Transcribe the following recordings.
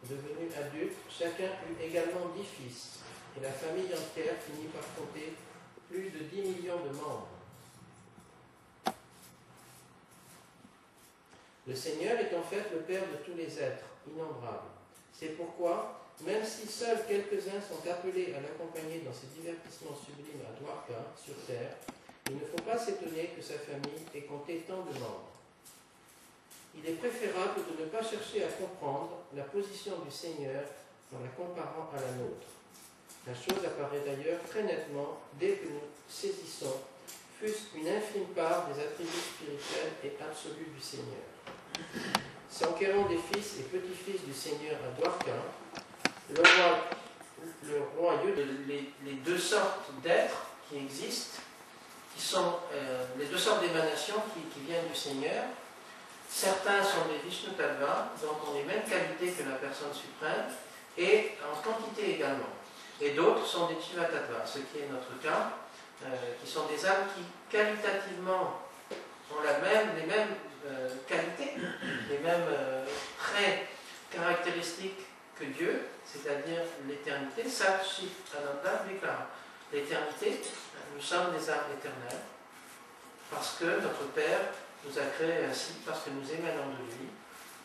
devenus adultes, chacun eut également 10 fils, et la famille entière finit par compter plus de 10 millions de membres. Le Seigneur est en fait le Père de tous les êtres, innombrables. C'est pourquoi, même si seuls quelques-uns sont appelés à l'accompagner dans ses divertissements sublimes à Dwarka, sur terre, il ne faut pas s'étonner que sa famille ait compté tant de membres. Il est préférable de ne pas chercher à comprendre la position du Seigneur en la comparant à la nôtre. La chose apparaît d'ailleurs très nettement dès que nous saisissons, fût-ce une infime part des attributs spirituels et absolus du Seigneur. S'enquérant des fils et petits-fils du Seigneur à Dwarka, le royaume, les deux sortes d'êtres qui existent, qui sont les deux sortes d'émanations qui viennent du Seigneur. Certains sont des Vishnu-tattva, donc ont les mêmes qualités que la personne suprême, et en quantité également. Et d'autres sont des Jiva-tattva, ce qui est notre cas, qui sont des âmes qui qualitativement ont les mêmes qualités, les mêmes traits caractéristiques que Dieu, c'est-à-dire l'éternité. Sat Chit Ananda Vikara. L'éternité, nous sommes des âmes éternelles, parce que notre Père nous a créés ainsi, parce que nous émanons de lui.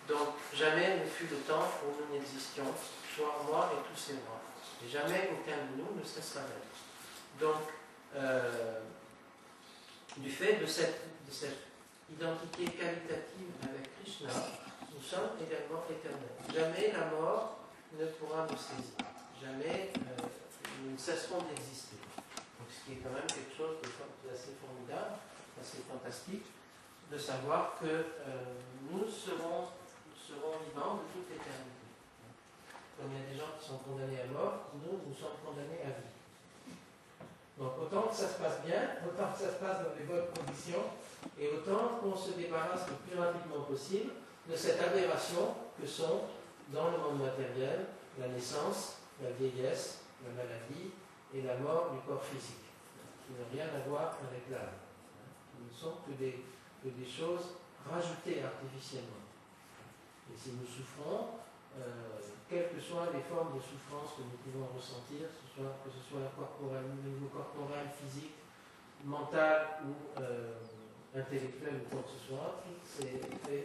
Donc jamais ne fut le temps où nous n'existions, toi, moi et tous ces moi. Et jamais aucun de nous ne cessera d'être. Donc, du fait de cette identité qualitative avec Krishna, nous sommes également éternels. Jamais la mort ne pourra nous saisir. Jamais nous ne cesserons d'exister. Donc, ce qui est quand même quelque chose d'assez formidable, assez fantastique, de savoir que nous serons vivants de toute éternité. Comme il y a des gens qui sont condamnés à mort, nous sommes condamnés à vie. Donc autant que ça se passe bien, autant que ça se passe dans de bonnes conditions, et autant qu'on se débarrasse le plus rapidement possible de cette aberration que sont, dans le monde matériel, la naissance, la vieillesse, la maladie et la mort du corps physique, qui n'ont rien à voir avec l'âme, qui ne sont que des choses rajoutées artificiellement. Et si nous souffrons, quelles que soient les formes de souffrance que nous pouvons ressentir, que ce soit corporel, au niveau corporel, physique, mental ou intellectuel ou quoi que ce soit,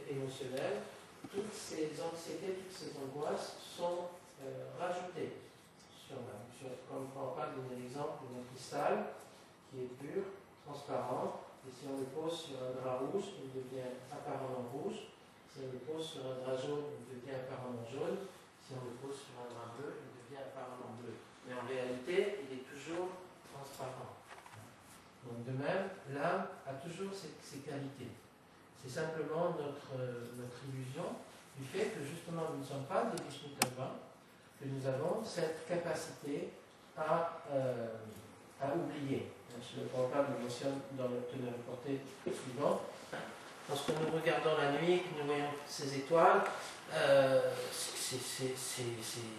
émotionnel, toutes ces anxiétés, toutes ces angoisses sont rajoutées sur l'âme. Comme quand on parle d'un exemple d'un cristal qui est pur, transparent, et si on le pose sur un drap rouge, il devient apparemment rouge. Si on le pose sur un drap jaune, il devient apparemment jaune. Si on le pose sur un drap bleu, il devient apparemment bleu. Mais en réalité, il est toujours transparent. Donc de même, l'âme a toujours ses qualités. C'est simplement notre illusion du fait que justement nous ne sommes pas des Vishnu-tattva, que nous avons cette capacité à oublier. Le Prabhupada le mentionne dans le teneur portée suivant. Lorsque nous regardons la nuit, que nous voyons ces étoiles, c'est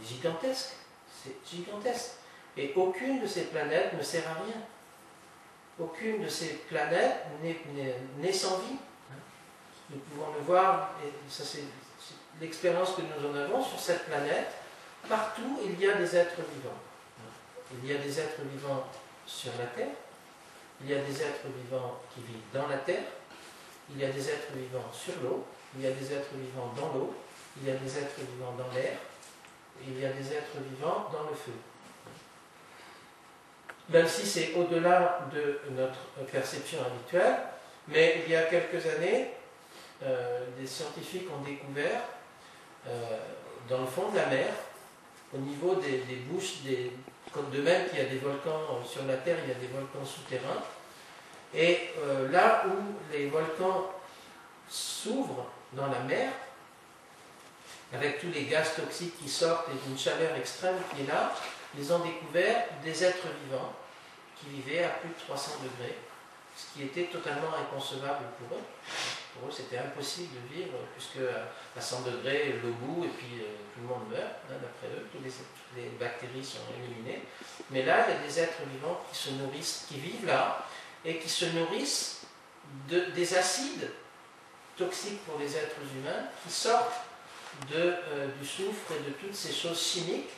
gigantesque. C'est gigantesque. Et aucune de ces planètes ne sert à rien. Aucune de ces planètes n'est sans vie. Nous pouvons le voir, et ça c'est l'expérience que nous en avons sur cette planète. Partout, il y a des êtres vivants. Il y a des êtres vivants sur la Terre. Il y a des êtres vivants qui vivent dans la Terre. Il y a des êtres vivants sur l'eau. Il y a des êtres vivants dans l'eau. Il y a des êtres vivants dans l'air. Et il y a des êtres vivants dans le feu. Même si c'est au-delà de notre perception habituelle, mais il y a quelques années, des scientifiques ont découvert dans le fond de la mer, au niveau des bouches, comme de même qu'il y a des volcans sur la Terre, il y a des volcans souterrains, et là où les volcans s'ouvrent dans la mer, avec tous les gaz toxiques qui sortent et d'une chaleur extrême qui est là, ils ont découvert des êtres vivants qui vivaient à plus de 300 degrés, ce qui était totalement inconcevable pour eux. Pour eux, c'était impossible de vivre, puisque à 100 degrés, l'eau bout, et puis tout le monde meurt, d'après eux, toutes les bactéries sont éliminées. Mais là, il y a des êtres vivants qui se nourrissent, qui vivent là, et qui se nourrissent des acides toxiques pour les êtres humains, qui sortent du soufre et de toutes ces choses chimiques,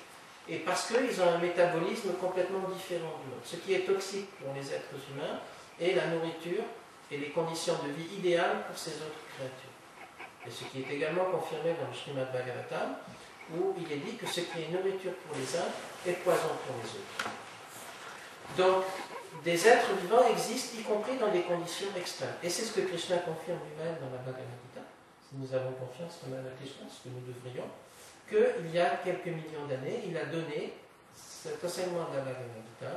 et parce qu'ils ont un métabolisme complètement différent du nôtre. Ce qui est toxique pour les êtres humains est la nourriture et les conditions de vie idéales pour ces autres créatures. Et ce qui est également confirmé dans le Srimad Bhagavatam, où il est dit que ce qui est nourriture pour les uns est poison pour les autres. Donc, des êtres vivants existent, y compris dans des conditions extrêmes. Et c'est ce que Krishna confirme lui-même dans la Bhagavad Gita. Si nous avons confiance en Krishna, ce que nous devrions, qu'il y a quelques millions d'années, il a donné cet enseignement de la Bhagavad Gita,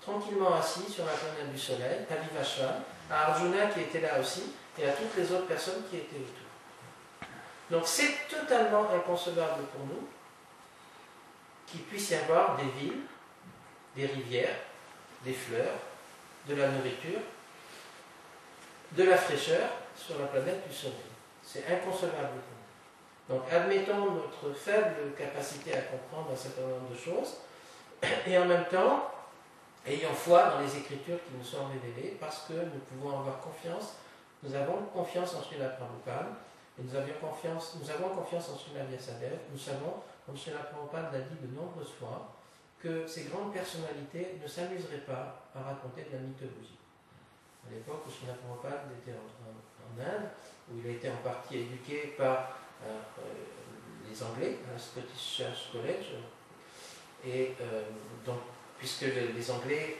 tranquillement assis sur la planète du soleil, à Vivashvan, à Arjuna qui était là aussi, et à toutes les autres personnes qui étaient autour. Donc c'est totalement inconcevable pour nous qu'il puisse y avoir des villes, des rivières, des fleurs, de la nourriture, de la fraîcheur sur la planète du soleil. C'est inconcevable pour nous. Donc admettons notre faible capacité à comprendre un certain nombre de choses, et en même temps, ayons foi dans les Écritures qui nous sont révélées, parce que nous pouvons avoir confiance, nous avons confiance en Srila Prabhupada, et nous avons confiance en Srila Vyasadeva. Nous savons, comme Srila Prabhupada l'a dit de nombreuses fois, que ces grandes personnalités ne s'amuseraient pas à raconter de la mythologie. À l'époque où Srila Prabhupada était en Inde, où il a été en partie éduqué par les Anglais, à la Scottish Church College, et donc, puisque les Anglais